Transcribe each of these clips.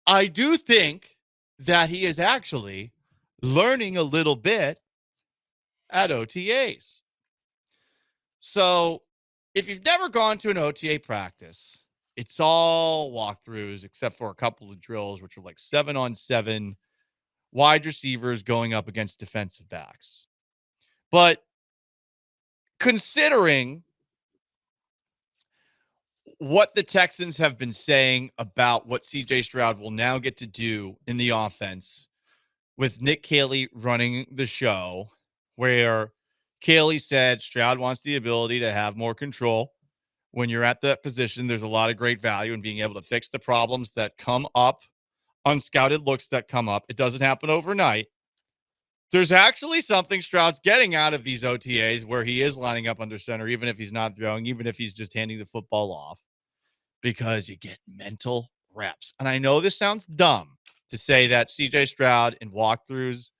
I do think that he is actually learning a little bit at OTAs. So if you've never gone to an OTA practice, it's all walkthroughs except for a couple of drills, which are like 7-on-7 wide receivers going up against defensive backs. But considering what the Texans have been saying about what CJ Stroud will now get to do in the offense with Nick Caley running the show, where Caley said Stroud wants the ability to have more control. When you're at that position, there's a lot of great value in being able to fix the problems that come up, unscouted looks that come up. It doesn't happen overnight. There's actually something Stroud's getting out of these OTAs where he is lining up under center, even if he's not throwing, even if he's just handing the football off, because you get mental reps. And I know this sounds dumb to say that CJ Stroud in walkthroughs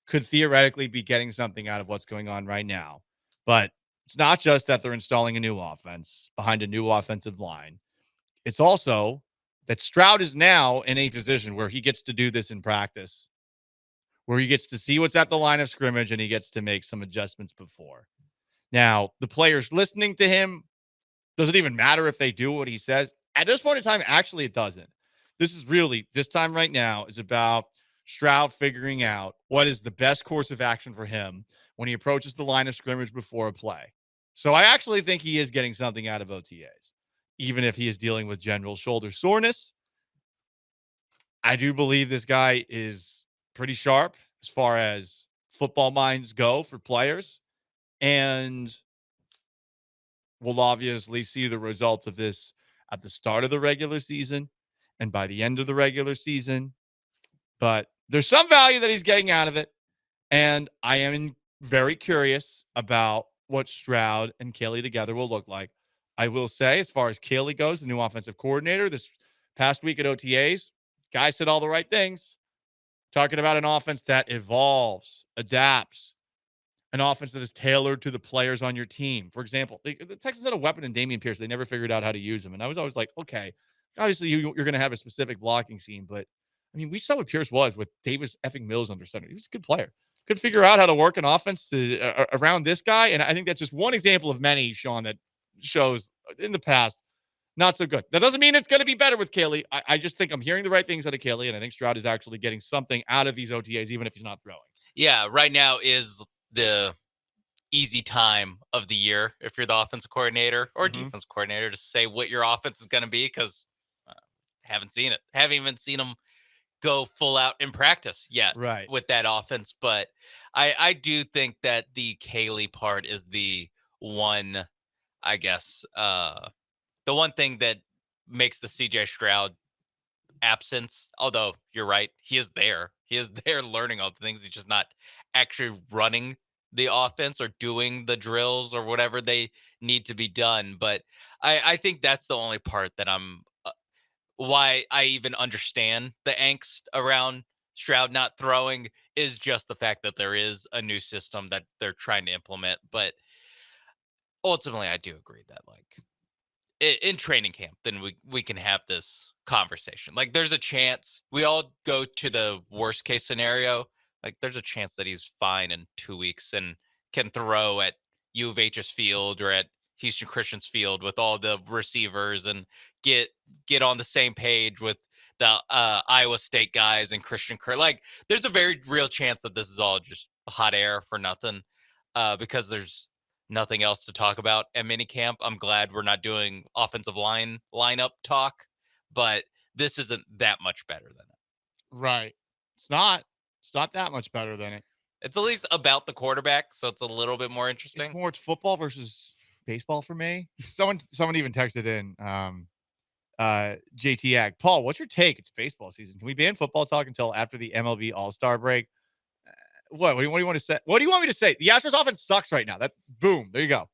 could theoretically be getting something out of what's going on right now. But it's not just that they're installing a new offense behind a new offensive line. It's also that Stroud is now in a position where he gets to do this in practice, where he gets to see what's at the line of scrimmage and he gets to make some adjustments before. Now, the players listening to him, does it even matter if they do what he says? At this point in time, actually, it doesn't. This time right now is about Stroud figuring out what is the best course of action for him when he approaches the line of scrimmage before a play. So I actually think he is getting something out of OTAs, even if he is dealing with general shoulder soreness. I do believe this guy is pretty sharp as far as football minds go for players. And we'll obviously see the results of this at the start of the regular season and by the end of the regular season. But there's some value that he's getting out of it. And I am very curious about what Stroud and Caley together will look like. I will say, as far as Caley goes, the new offensive coordinator, this past week at OTAs, guy said all the right things. Talking about an offense that evolves, adapts, an offense that is tailored to the players on your team. For example, the Texans had a weapon in Dameon Pierce. They never figured out how to use him. And I was always like, okay, obviously you're going to have a specific blocking scheme. But, I mean, we saw what Pierce was with Davis effing Mills under center. He was a good player. Could figure out how to work an offense around this guy. And I think that's just one example of many, Sean, that shows in the past not so good. That doesn't mean it's going to be better with Caley. I just think I'm hearing the right things out of Caley, and I think Stroud is actually getting something out of these OTAs, even if he's not throwing. Yeah, right now is the easy time of the year if you're the offensive coordinator or defensive coordinator to say what your offense is going to be, because haven't seen it. Haven't even seen them go full out in practice yet with that offense. But I do think that the Caley part is the one, I guess, the one thing that makes the CJ Stroud absence, although you're right, he is there. He is there learning all the things. He's just not actually running the offense or doing the drills or whatever they need to be done. But I think that's the only part that I'm why I even understand the angst around Stroud not throwing is just the fact that there is a new system that they're trying to implement. But ultimately, I do agree that, like, in training camp, then we can have this conversation. Like, there's a chance we all go to the worst case scenario. Like, there's a chance that he's fine in 2 weeks and can throw at U of H's field or at Houston Christian's field with all the receivers and get on the same page with the Iowa State guys and Christian Kirk. Like, there's a very real chance that this is all just hot air for nothing, because there's nothing else to talk about at minicamp. I'm glad we're not doing offensive lineup talk, but this isn't that much better than it. Right. It's not that much better than it. It's at least about the quarterback, so it's a little bit more interesting. It's football versus baseball for me. Someone even texted in JT Ag. Paul, what's your take? It's baseball season. Can we ban football talk until after the MLB All-Star break? What do you want to say? What do you want me to say? The Astros offense sucks right now. Boom. There you go.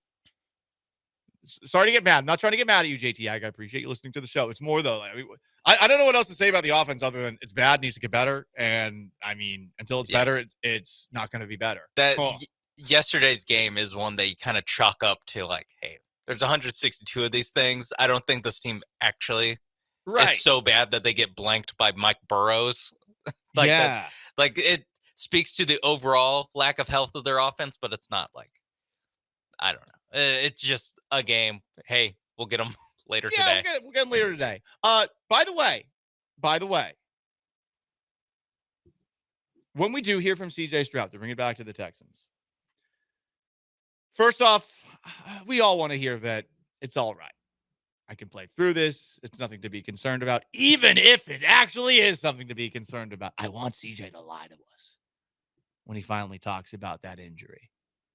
Sorry to get mad. I'm not trying to get mad at you, JT Ag. I appreciate you listening to the show. It's more, though. I don't know what else to say about the offense other than it's bad, needs to get better. And, I mean, until it's better, it's not going to be better. Yesterday's game is one that you kind of chalk up to, like, hey, there's 162 of these things. I don't think this team actually is so bad that they get blanked by Mike Burrows. That. Like, it speaks to the overall lack of health of their offense, but it's not like, I don't know. It's just a game. Hey, we'll get them later today. We'll get them later today. By the way, when we do hear from CJ Stroud, to bring it back to the Texans, first off, we all want to hear that it's all right. I can play through this. It's nothing to be concerned about, even if it actually is something to be concerned about. I want CJ to lie to us when he finally talks about that injury.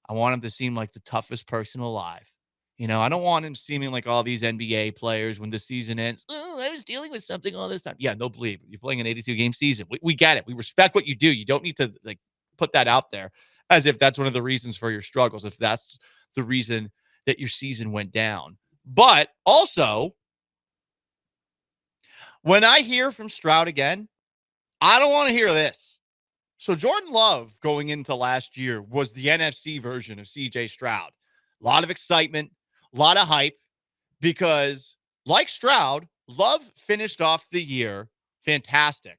I want him to seem like the toughest person alive. You know, I don't want him seeming like all these NBA players when the season ends. Oh, I was dealing with something all this time. Yeah, no believe. You're playing an 82-game season. We get it. We respect what you do. You don't need to like put that out there as if that's one of the reasons for your struggles, if that's the reason that your season went down. But also, when I hear from Stroud again, I don't want to hear this. So Jordan Love going into last year was the NFC version of CJ Stroud. A lot of excitement, a lot of hype, because like Stroud, Love finished off the year fantastic.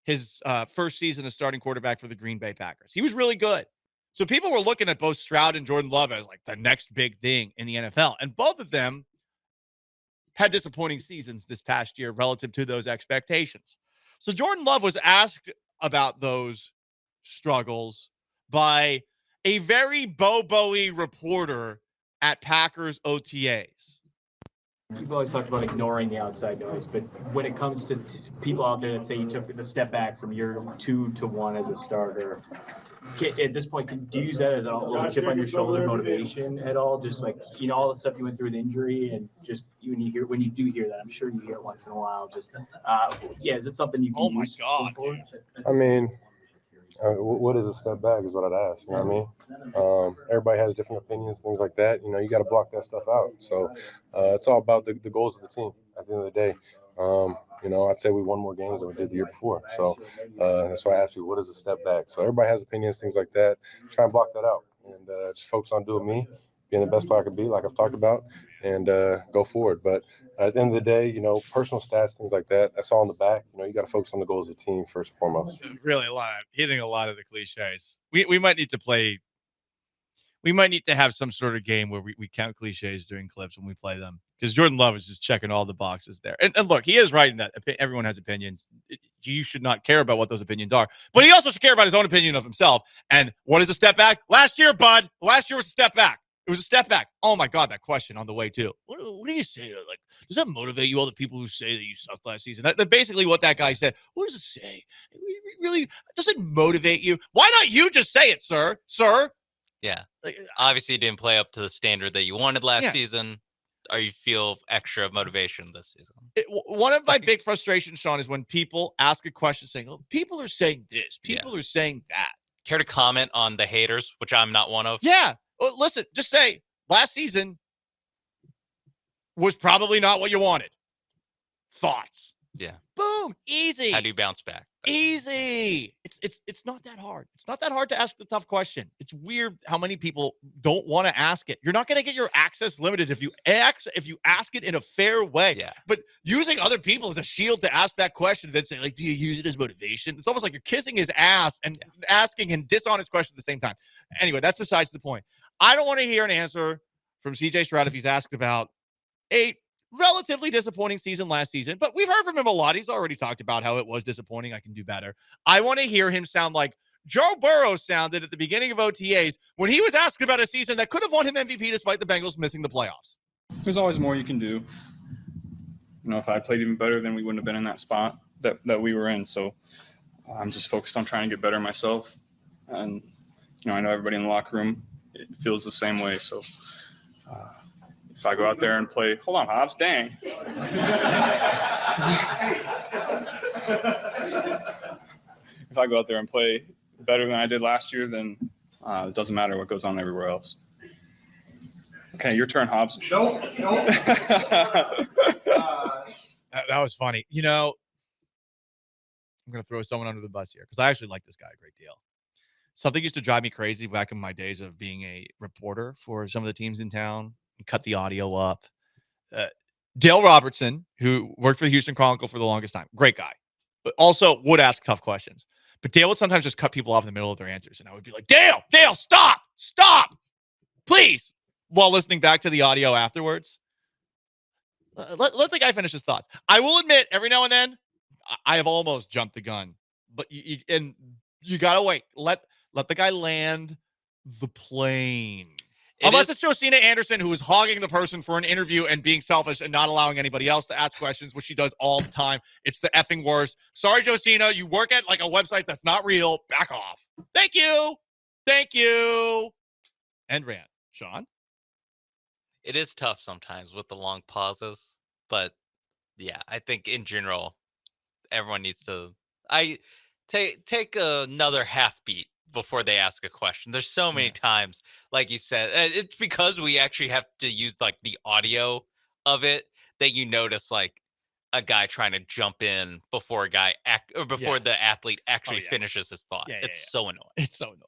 His first season as starting quarterback for the Green Bay Packers. He was really good. So people were looking at both Stroud and Jordan Love as like the next big thing in the NFL. And both of them had disappointing seasons this past year relative to those expectations. So Jordan Love was asked about those struggles by a very Bobo-y reporter at Packers OTAs. People always talk about ignoring the outside noise, but when it comes to people out there that say you took the step back from year 2 to 1 as a starter, at this point, do you use that as a little chip on your shoulder motivation at all? Just like, you know, all the stuff you went through with injury, and just when you do hear that, I'm sure you hear it once in a while. Just is it something you can use? Oh my God, dude. I mean, what is a step back is what I'd ask. You know what I mean? Everybody has different opinions, things like that. You know, you got to block that stuff out. So it's all about the goals of the team at the end of the day. You know, I'd say we won more games than we did the year before. So that's why I asked you, what is a step back? So everybody has opinions, things like that. Try and block that out and just focus on doing me, being the best player I could be, like I've talked about, and go forward. But at the end of the day, you know, personal stats, things like that, that's all in the back. You know, you got to focus on the goals of the team first and foremost. Really hitting a lot of the cliches. We might need to play. We might need to have some sort of game where we count cliches during clips when we play them, because Jordan Love is just checking all the boxes there. And look, he is right in that everyone has opinions. You should not care about what those opinions are, but he also should care about his own opinion of himself. And what is a step back? Last year, bud. Last year was a step back. It was a step back. Oh my God, that question on the way too. What do you say? Like, does that motivate you? All the people who say that you sucked last season. That's basically what that guy said. What does it say? It really does it motivate you? Why not you just say it, sir? Sir. Yeah. Obviously, you didn't play up to the standard that you wanted last season. Or you feel extra motivation this season? One of my big frustrations, Sean, is when people ask a question saying, "Oh, people are saying this, people are saying that." Care to comment on the haters, which I'm not one of? Yeah. Well, listen, just say last season was probably not what you wanted. Thoughts? Yeah. Boom. Easy. How do you bounce back? Easy. It's not that hard. It's not that hard to ask the tough question. It's weird how many people don't want to ask it. You're not going to get your access limited if you ask it in a fair way. Yeah. But using other people as a shield to ask that question, then say, like, do you use it as motivation? It's almost like you're kissing his ass and asking a dishonest question at the same time. Anyway, that's besides the point. I don't want to hear an answer from CJ Stroud if he's asked about a relatively disappointing season last season, but we've heard from him a lot. He's already talked about how it was disappointing. I can do better. I want to hear him sound like Joe Burrow sounded at the beginning of OTAs when he was asked about a season that could have won him MVP despite the Bengals missing the playoffs. There's always more you can do. You know, if I played even better, then we wouldn't have been in that spot that we were in. So I'm just focused on trying to get better myself. And, you know, I know everybody in the locker room, it feels the same way. So, if I go out there and play, hold on, Hobbs, dang. If I go out there and play better than I did last year, then it doesn't matter what goes on everywhere else. Okay, your turn, Hobbs. Nope. That was funny. You know, I'm going to throw someone under the bus here because I actually like this guy a great deal. Something used to drive me crazy back in my days of being a reporter for some of the teams in town. Cut the audio up. Dale Robertson, who worked for the Houston Chronicle for the longest time, great guy, but also would ask tough questions. But Dale would sometimes just cut people off in the middle of their answers, and I would be like, Dale, stop, please, while listening back to the audio afterwards. Let the guy finish his thoughts. I will admit, every now and then, I have almost jumped the gun, but you gotta wait. Let the guy land the plane. Unless it's Josina Anderson, who is hogging the person for an interview and being selfish and not allowing anybody else to ask questions, which she does all the time. It's the effing worst. Sorry, Josina. You work at like a website that's not real. Back off. Thank you. End rant. Sean? It is tough sometimes with the long pauses, but yeah, I think in general, everyone needs to take another half beat before they ask a question. There's so many times, like you said, it's because we actually have to use like the audio of it that you notice like a guy trying to jump in before the athlete actually finishes his thought. It's so annoying. It's so annoying.